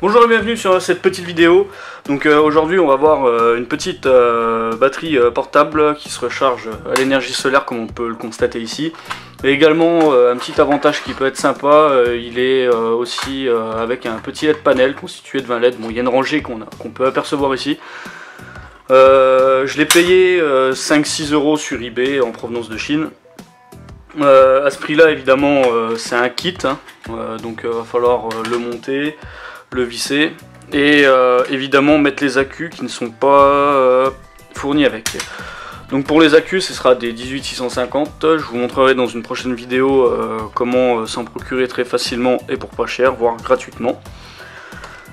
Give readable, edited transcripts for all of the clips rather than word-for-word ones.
Bonjour et bienvenue sur cette petite vidéo. Donc aujourd'hui on va voir une petite batterie portable qui se recharge à l'énergie solaire comme on peut le constater ici. Et également un petit avantage qui peut être sympa, il est aussi avec un petit LED panel constitué de 20 LED. Bon, il y a une rangée qu'on peut apercevoir ici. Je l'ai payé 5-6 € sur eBay en provenance de Chine. À ce prix là évidemment c'est un kit, hein. Donc il va falloir le monter, le visser et évidemment mettre les accus qui ne sont pas fournis avec. Donc pour les accus ce sera des 18650, je vous montrerai dans une prochaine vidéo comment s'en procurer très facilement et pour pas cher, voire gratuitement.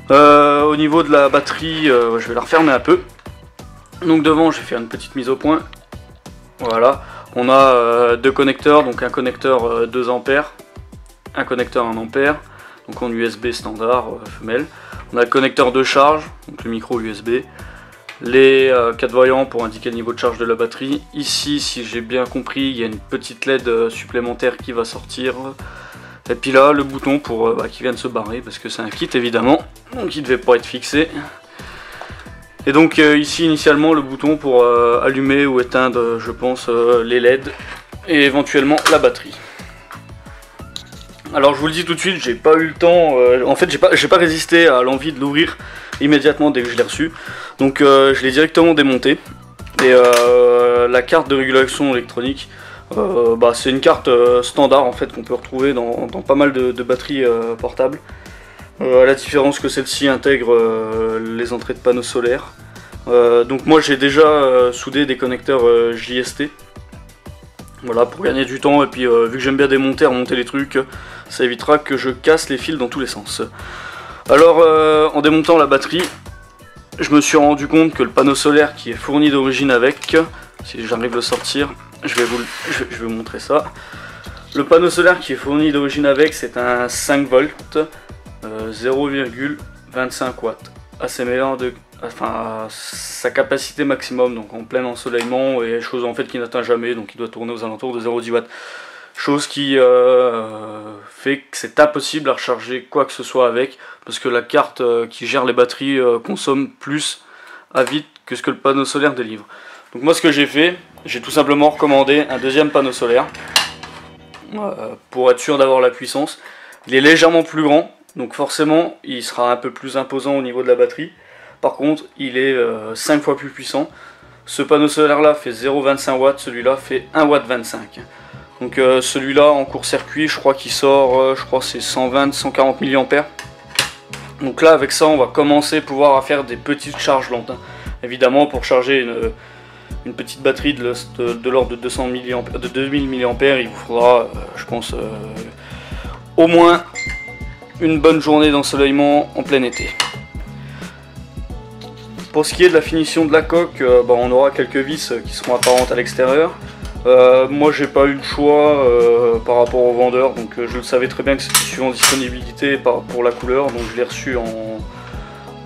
Au niveau de la batterie, je vais la refermer un peu. Donc devant je vais faire une petite mise au point. Voilà, on a deux connecteurs, donc un connecteur 2 A, un connecteur 1 A, donc en USB standard femelle. On a le connecteur de charge, donc le micro USB, les 4 voyants pour indiquer le niveau de charge de la batterie. Ici, si j'ai bien compris, il y a une petite LED supplémentaire qui va sortir. Et puis là, le bouton pour qui vient de se barrer, parce que c'est un kit évidemment, donc il ne devait pas être fixé. Et donc ici initialement le bouton pour allumer ou éteindre, je pense, les LED et éventuellement la batterie. Alors je vous le dis tout de suite, j'ai pas eu le temps, en fait j'ai pas résisté à l'envie de l'ouvrir immédiatement dès que je l'ai reçu. Donc je l'ai directement démonté. Et la carte de régulation électronique, c'est une carte standard en fait qu'on peut retrouver dans pas mal de batteries portables. À la différence que celle-ci intègre les entrées de panneaux solaires. Donc moi j'ai déjà soudé des connecteurs JST. Voilà, pour gagner du temps, et puis vu que j'aime bien démonter, remonter les trucs, ça évitera que je casse les fils dans tous les sens. Alors en démontant la batterie, je me suis rendu compte que le panneau solaire qui est fourni d'origine avec, si j'arrive à le sortir, je vais vous montrer ça. Le panneau solaire qui est fourni d'origine avec, c'est un 5 volts. 0,25 watts, assez meilleur à sa capacité maximum, donc en plein ensoleillement, et chose en fait qui n'atteint jamais, donc il doit tourner aux alentours de 0,10 watts, chose qui fait que c'est impossible à recharger quoi que ce soit avec, parce que la carte qui gère les batteries consomme plus à vite que ce que le panneau solaire délivre. Donc moi ce que j'ai fait, j'ai tout simplement recommandé un deuxième panneau solaire pour être sûr d'avoir la puissance. Il est légèrement plus grand, donc forcément il sera un peu plus imposant au niveau de la batterie. Par contre il est 5 fois plus puissant. Ce panneau solaire là fait 0,25 watts, celui-là fait 1,25 W. Donc celui-là en court-circuit je crois qu'il sort, c'est 120-140 mAh. Donc là avec ça on va commencer à pouvoir faire des petites charges lentes, hein. Évidemment pour charger une petite batterie de l'ordre de 200 mAh, de 2000 mAh, il vous faudra je pense au moins une bonne journée d'ensoleillement en plein été. Pour ce qui est de la finition de la coque, on aura quelques vis qui seront apparentes à l'extérieur. Moi j'ai pas eu le choix par rapport au vendeur, donc je le savais très bien que c'était suivant disponibilité pour la couleur, donc je l'ai reçu en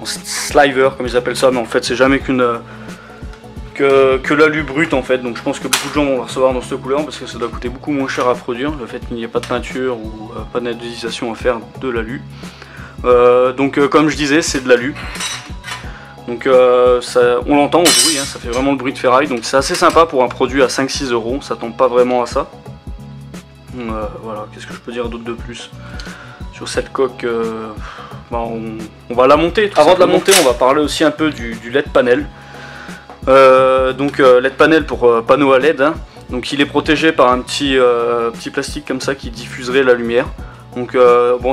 sliver comme ils appellent ça, mais en fait c'est jamais que l'alu brut en fait, donc je pense que beaucoup de gens vont la recevoir dans cette couleur parce que ça doit coûter beaucoup moins cher à produire, le fait qu'il n'y ait pas de peinture ou pas d'anodisation à faire de l'alu. Donc comme je disais, c'est de l'alu. Donc on l'entend au bruit, hein, ça fait vraiment le bruit de ferraille, donc c'est assez sympa pour un produit à 5-6 €, ça tombe pas vraiment à ça. Voilà, qu'est-ce que je peux dire d'autre de plus sur cette coque? On va la monter. Avant de la monter, on va parler aussi un peu du LED panel. LED panel pour panneau à LED, hein. Donc il est protégé par un petit plastique comme ça qui diffuserait la lumière. Donc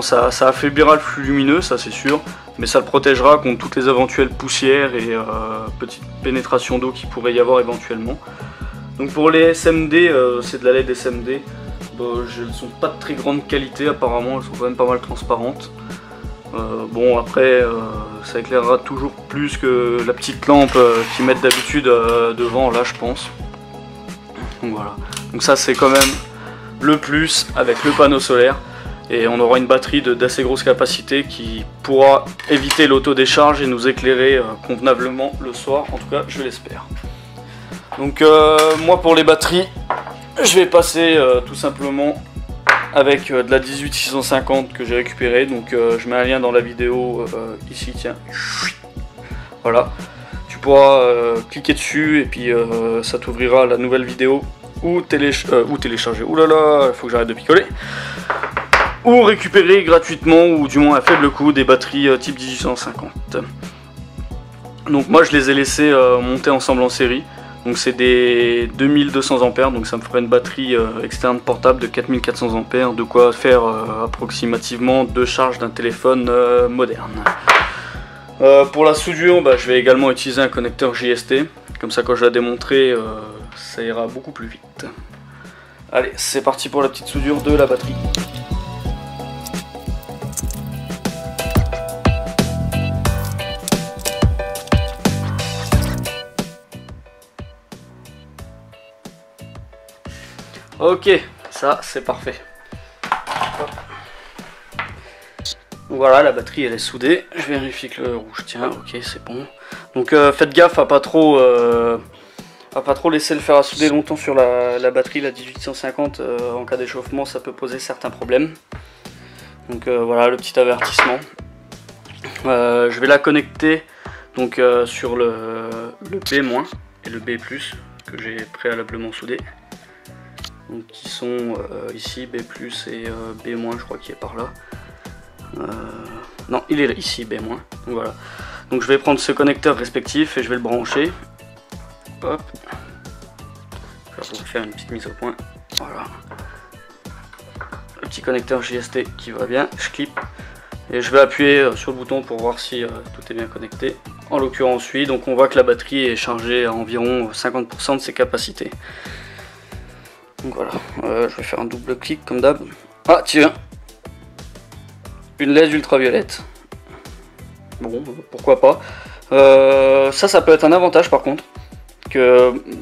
ça affaiblira le flux lumineux, ça c'est sûr, mais ça le protégera contre toutes les éventuelles poussières et petites pénétrations d'eau qu'il pourrait y avoir éventuellement. Donc pour les SMD, c'est de la LED SMD. Elles ne sont pas de très grande qualité apparemment, elles sont quand même pas mal transparentes. Après ça éclairera toujours plus que la petite lampe qu'ils mettent d'habitude devant là je pense. Donc voilà, donc ça c'est quand même le plus avec le panneau solaire, et on aura une batterie d'assez grosse capacité qui pourra éviter l'autodécharge et nous éclairer convenablement le soir, en tout cas je l'espère. Donc moi pour les batteries je vais passer tout simplement avec de la 18650 que j'ai récupérée. Donc je mets un lien dans la vidéo ici, tiens. Voilà, tu pourras cliquer dessus et puis ça t'ouvrira la nouvelle vidéo ou télécharger. Ouh là là, il faut que j'arrête de picoler. Ou récupérer gratuitement ou du moins à faible coût des batteries type 1850. Donc moi je les ai laissés monter ensemble en série. Donc c'est des 2200 ampères, donc ça me ferait une batterie externe portable de 4400 ampères, de quoi faire approximativement 2 charges d'un téléphone moderne. Pour la soudure, je vais également utiliser un connecteur JST, comme ça quand je la démontrerai, ça ira beaucoup plus vite. Allez, c'est parti pour la petite soudure de la batterie. Ok, ça c'est parfait. Voilà, la batterie elle est soudée. Je vérifie que le rouge tient. Ok, c'est bon. Donc faites gaffe à pas trop laisser le fer à souder longtemps sur la batterie, la 1850. En cas d'échauffement, ça peut poser certains problèmes. Donc voilà le petit avertissement. Je vais la connecter donc sur le B- et le B+ que j'ai préalablement soudé. Donc qui sont ici B+ et B-, je crois qu'il est par là. Non, il est là, ici B-. Donc voilà. Donc je vais prendre ce connecteur respectif et je vais le brancher. Hop. Je vais vous faire une petite mise au point. Voilà. Le petit connecteur JST qui va bien. Je clip et je vais appuyer sur le bouton pour voir si tout est bien connecté. En l'occurrence oui. Donc on voit que la batterie est chargée à environ 50% de ses capacités. Donc voilà, je vais faire un double clic comme d'hab. Ah tiens, une LED ultraviolette. Bon, pourquoi pas. Ça peut être un avantage par contre,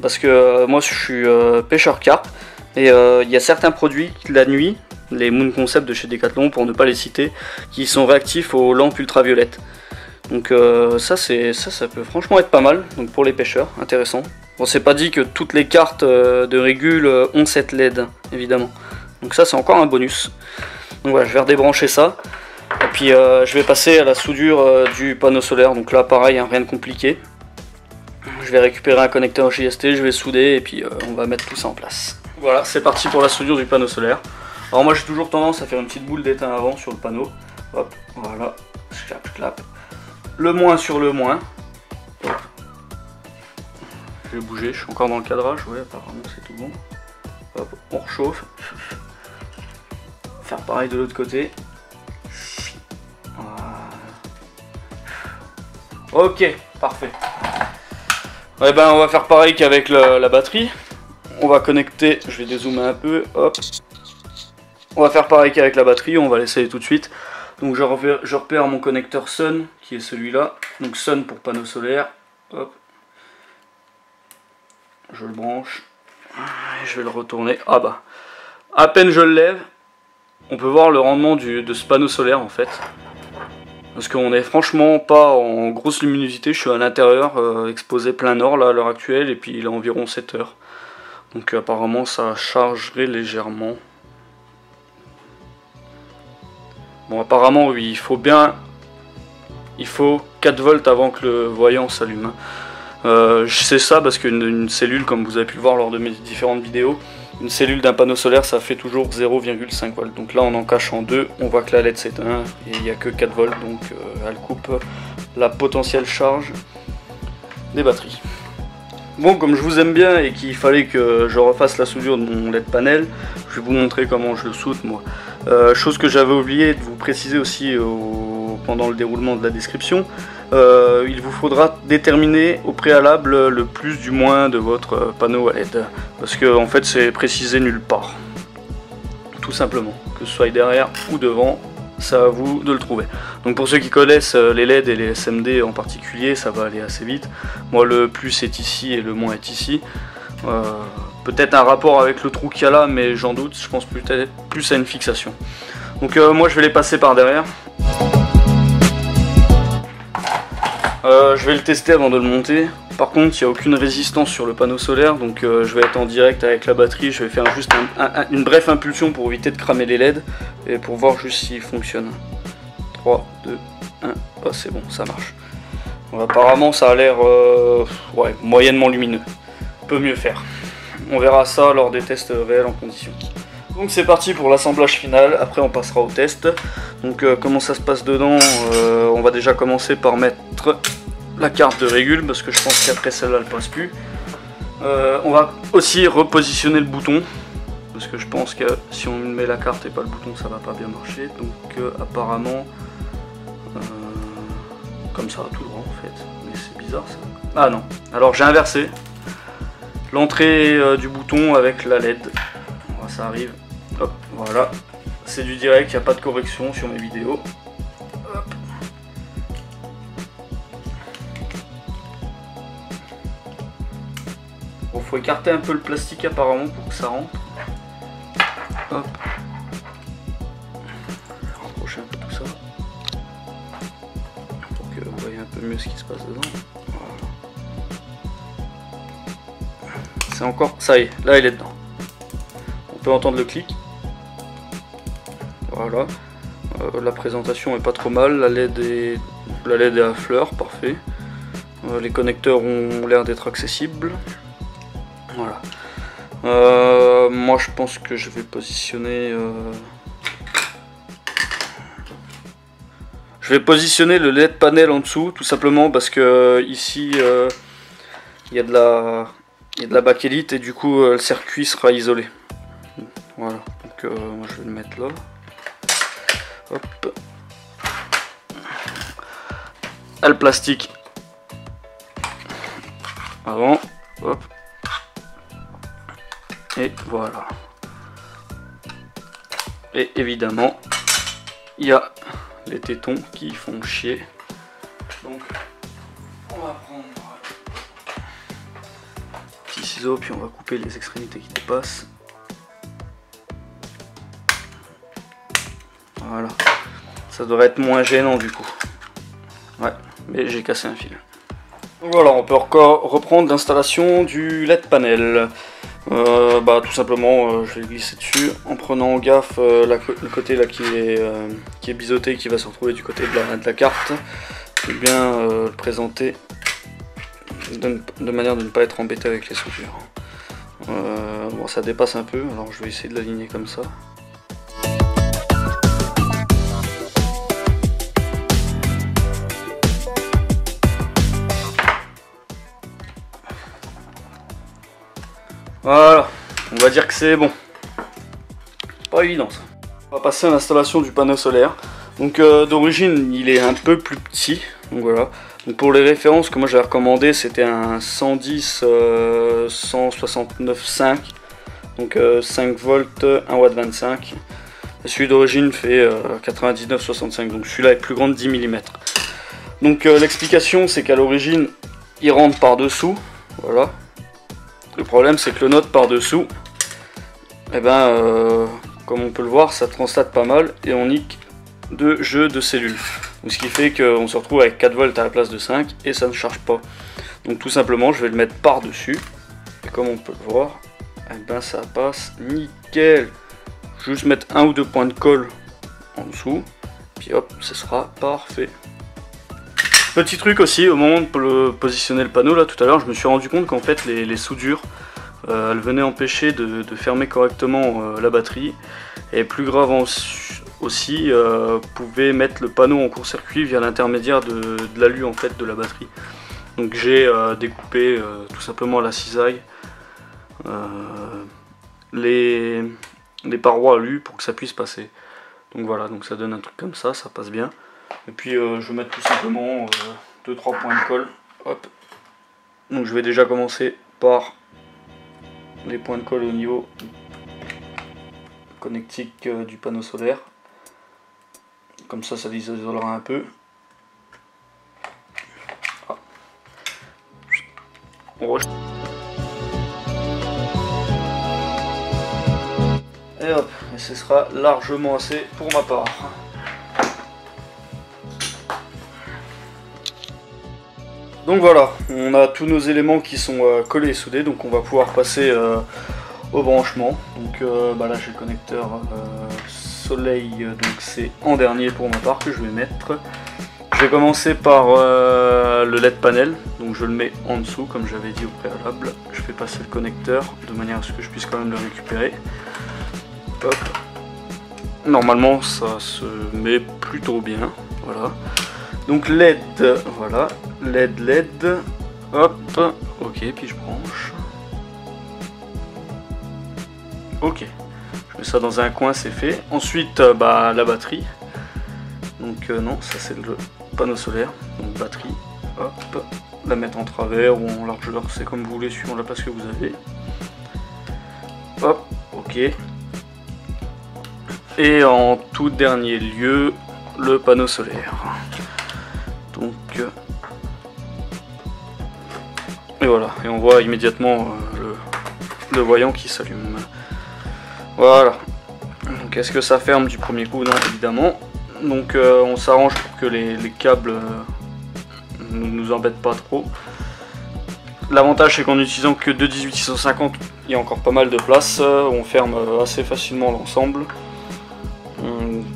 parce que moi je suis pêcheur carpe et il y a certains produits la nuit, les Moon Concept de chez Decathlon pour ne pas les citer, qui sont réactifs aux lampes ultraviolettes. Donc ça peut franchement être pas mal. Donc pour les pêcheurs, intéressant. Bon, c'est pas dit que toutes les cartes de régule ont cette LED, évidemment. Donc ça, c'est encore un bonus. Donc voilà, je vais redébrancher ça. Et puis je vais passer à la soudure du panneau solaire. Donc là, pareil, hein, rien de compliqué. Je vais récupérer un connecteur JST, je vais souder et puis on va mettre tout ça en place. Voilà, c'est parti pour la soudure du panneau solaire. Alors moi, j'ai toujours tendance à faire une petite boule d'étain avant sur le panneau. Hop, voilà, je clap. Le moins sur le moins. Hop. Je vais bouger, je suis encore dans le cadrage, ouais apparemment c'est tout bon. Hop, on rechauffe. Faire pareil de l'autre côté. Voilà. Ok, parfait. Et on va faire pareil qu'avec la batterie. On va connecter, je vais dézoomer un peu, hop. On va faire pareil qu'avec la batterie, on va l'essayer tout de suite. Donc je repère mon connecteur Sun, qui est celui-là. Donc Sun pour panneau solaire, hop. Je le branche, je vais le retourner, à peine je le lève, on peut voir le rendement de ce panneau solaire en fait. Parce qu'on n'est franchement pas en grosse luminosité, je suis à l'intérieur, exposé plein nord là à l'heure actuelle, et puis il est environ 7 heures. Donc apparemment ça chargerait légèrement. Bon apparemment oui, il faut 4 volts avant que le voyant s'allume. Je sais ça parce qu'une cellule, comme vous avez pu le voir lors de mes différentes vidéos, une cellule d'un panneau solaire ça fait toujours 0,5 volts. Donc là on en cache en deux, on voit que la LED s'éteint et il n'y a que 4 volts, donc elle coupe la potentielle charge des batteries. Bon, comme je vous aime bien et qu'il fallait que je refasse la soudure de mon LED panel, je vais vous montrer comment je le soude moi. Chose que j'avais oublié de vous préciser aussi pendant le déroulement de la description, il vous faudra déterminer au préalable le plus du moins de votre panneau à LED, parce que en fait c'est précisé nulle part, tout simplement, que ce soit derrière ou devant, c'est à vous de le trouver. Donc pour ceux qui connaissent les LED et les SMD en particulier, ça va aller assez vite. Moi le plus est ici et le moins est ici. Peut-être un rapport avec le trou qu'il y a là, mais j'en doute, je pense peut-être plus à une fixation. Donc moi je vais les passer par derrière. Je vais le tester avant de le monter. Par contre, il n'y a aucune résistance sur le panneau solaire, donc je vais être en direct avec la batterie. Je vais faire juste une brève impulsion pour éviter de cramer les LED et pour voir juste s'il fonctionne. 3, 2, 1, oh, c'est bon, ça marche. Apparemment, ça a l'air ouais, moyennement lumineux. Peut mieux faire. On verra ça lors des tests réels en condition. Donc c'est parti pour l'assemblage final, après on passera au test. Donc comment ça se passe dedans, on va déjà commencer par mettre la carte de régule, parce que je pense qu'après celle-là elle passe plus. On va aussi repositionner le bouton, parce que je pense que si on met la carte et pas le bouton ça va pas bien marcher. Donc apparemment, comme ça tout droit en fait, mais c'est bizarre ça. Ah non, alors j'ai inversé l'entrée du bouton avec la LED. Ça arrive, hop, voilà, c'est du direct, il n'y a pas de correction sur mes vidéos. Hop. Bon, faut écarter un peu le plastique apparemment pour que ça rentre. Hop. Rapprocher un peu tout ça pour que vous voyez un peu mieux ce qui se passe dedans. Voilà. C'est encore, ça y est, là il est dedans. On peut entendre le clic. Voilà. La présentation est pas trop mal. La LED est à fleur, parfait. Les connecteurs ont l'air d'être accessibles. Voilà. Moi je pense que je vais positionner. Je vais positionner le LED panel en dessous, tout simplement parce que ici il y a de la bakélite et du coup le circuit sera isolé. Voilà, donc moi je vais le mettre là. Hop. Ah, le plastique avant, hop. Et voilà. Et évidemment, il y a les tétons qui font chier. Donc, on va prendre un petit ciseau, puis on va couper les extrémités qui dépassent. Voilà, ça devrait être moins gênant du coup. Ouais, mais j'ai cassé un fil. Donc voilà, on peut encore reprendre l'installation du LED panel. Tout simplement, je vais glisser dessus en prenant gaffe le côté là qui est biseauté, qui va se retrouver du côté de la carte. Je vais bien le présenter de manière de ne pas être embêté avec les soudures. Bon, ça dépasse un peu, alors je vais essayer de l'aligner comme ça. Voilà, on va dire que c'est bon. Pas évident ça. On va passer à l'installation du panneau solaire. Donc d'origine il est un peu plus petit. Donc voilà. Donc pour les références que moi j'avais recommandé, c'était un 110 169.5. Donc 5 volts 1 watt 25. Et celui d'origine fait 99,65. Donc celui-là est plus grand de 10 mm. Donc l'explication c'est qu'à l'origine il rentre par dessous. Voilà. Le problème c'est que le node par dessous, eh ben, comme on peut le voir, ça transtate pas mal et on nique de jeux de cellules. Donc, ce qui fait qu'on se retrouve avec 4 volts à la place de 5 et ça ne charge pas. Donc tout simplement je vais le mettre par dessus et comme on peut le voir, eh ben, ça passe nickel. Juste mettre un ou deux points de colle en dessous, puis hop, ce sera parfait. Petit truc aussi, au moment de positionner le panneau, là tout à l'heure, je me suis rendu compte qu'en fait les soudures, elles venaient empêcher de fermer correctement la batterie. Et plus grave aussi, pouvait mettre le panneau en court-circuit via l'intermédiaire de l'alu en fait de la batterie. Donc j'ai découpé tout simplement à la cisaille les parois alu pour que ça puisse passer. Donc voilà, donc ça donne un truc comme ça passe bien. Et puis je vais mettre tout simplement 2-3 points de colle. Hop. Donc je vais déjà commencer par les points de colle au niveau connectique du panneau solaire. Comme ça les isolera un peu. Ah. Et hop, et ce sera largement assez pour ma part. Donc voilà, on a tous nos éléments qui sont collés et soudés, donc on va pouvoir passer au branchement. Donc là j'ai le connecteur soleil, donc c'est en dernier pour ma part que je vais mettre. Je vais commencer par le LED panel, donc je le mets en dessous comme j'avais dit au préalable. Je fais passer le connecteur de manière à ce que je puisse quand même le récupérer. Hop. Normalement ça se met plutôt bien, voilà. Donc LED, voilà, LED, hop, ok, puis je branche. Ok, je mets ça dans un coin, c'est fait. Ensuite, la batterie. Donc non, ça c'est le panneau solaire, donc batterie, hop, la mettre en travers ou en largeur, c'est comme vous voulez, suivant la place que vous avez. Hop, ok. Et en tout dernier lieu, le panneau solaire. Donc, et voilà, et on voit immédiatement le voyant qui s'allume. Voilà. Donc est-ce que ça ferme du premier coup? Non, évidemment. Donc on s'arrange pour que les câbles ne nous embêtent pas trop. L'avantage c'est qu'en utilisant que 2,18650, il y a encore pas mal de place. On ferme assez facilement l'ensemble.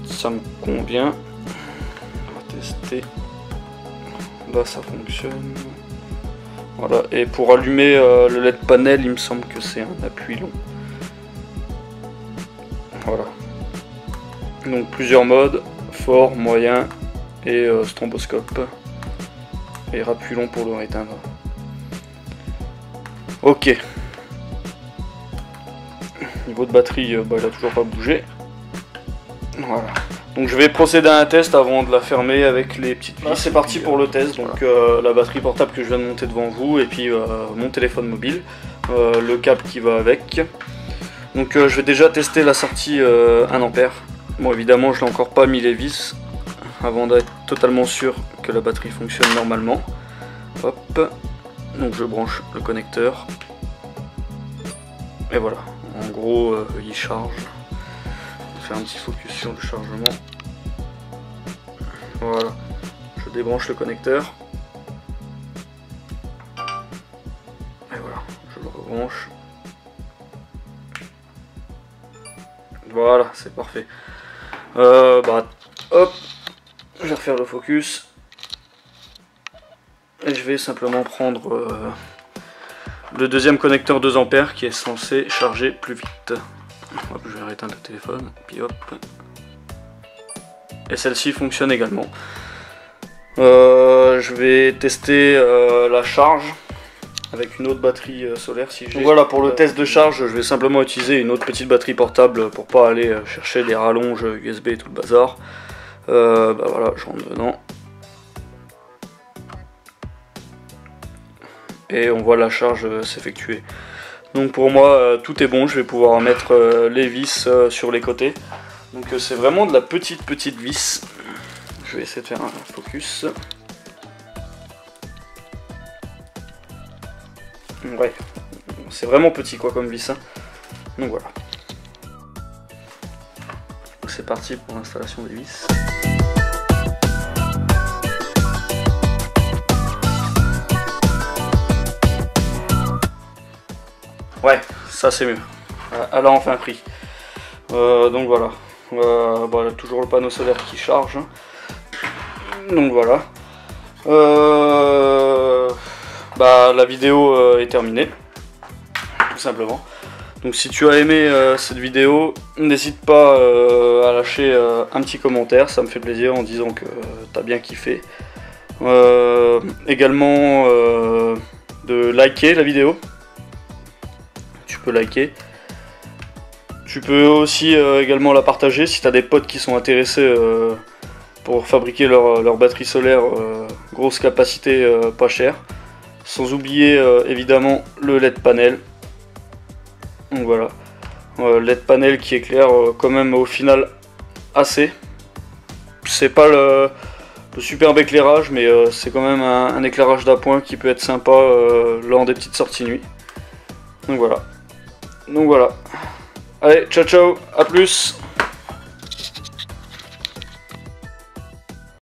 Ça me convient. On va tester. Là ça fonctionne. Voilà, et pour allumer le LED panel, il me semble que c'est un appui long. Voilà. Donc plusieurs modes, fort, moyen et stroboscope. Et appui long pour le réteindre. Ok. Niveau de batterie, il a toujours pas bougé. Voilà. Donc je vais procéder à un test avant de la fermer avec les petites vis. C'est parti pour le test. Donc la batterie portable que je viens de monter devant vous et puis mon téléphone mobile, le câble qui va avec. Donc je vais déjà tester la sortie 1 ampère. Bon évidemment je n'ai encore pas mis les vis avant d'être totalement sûr que la batterie fonctionne normalement. Hop. Donc je branche le connecteur. Et voilà. En gros il charge. Faire un petit focus sur le chargement. Voilà, je débranche le connecteur. Et voilà, je le rebranche. Voilà, c'est parfait. Hop, je vais refaire le focus. Et je vais simplement prendre le deuxième connecteur 2 ampères qui est censé charger plus vite. Hop, je vais éteindre le téléphone, puis hop. Et celle-ci fonctionne également. Je vais tester la charge avec une autre batterie solaire si j'ai. Voilà, pour le test de charge, je vais simplement utiliser une autre petite batterie portable pour pas aller chercher des rallonges USB et tout le bazar. Voilà, je rentre dedans. Et on voit la charge s'effectuer. Donc pour moi tout est bon, je vais pouvoir mettre les vis sur les côtés. Donc c'est vraiment de la petite vis. Je vais essayer de faire un focus. Ouais, c'est vraiment petit quoi comme vis. Hein. Donc voilà. C'est parti pour l'installation des vis. Ouais, ça c'est mieux. Elle a enfin pris. Donc voilà. Toujours le panneau solaire qui charge. Donc voilà. La vidéo est terminée. Tout simplement. Donc si tu as aimé cette vidéo, n'hésite pas à lâcher un petit commentaire. Ça me fait plaisir en disant que tu as bien kiffé. Également de liker la vidéo. Tu peux liker. Tu peux aussi également la partager si tu as des potes qui sont intéressés pour fabriquer leur batterie solaire grosse capacité pas chère. Sans oublier évidemment le LED panel. Donc voilà. LED panel qui éclaire quand même au final assez. C'est pas le superbe éclairage, mais c'est quand même un éclairage d'appoint qui peut être sympa lors des petites sorties nuit. Donc voilà. Allez, ciao ciao, à plus.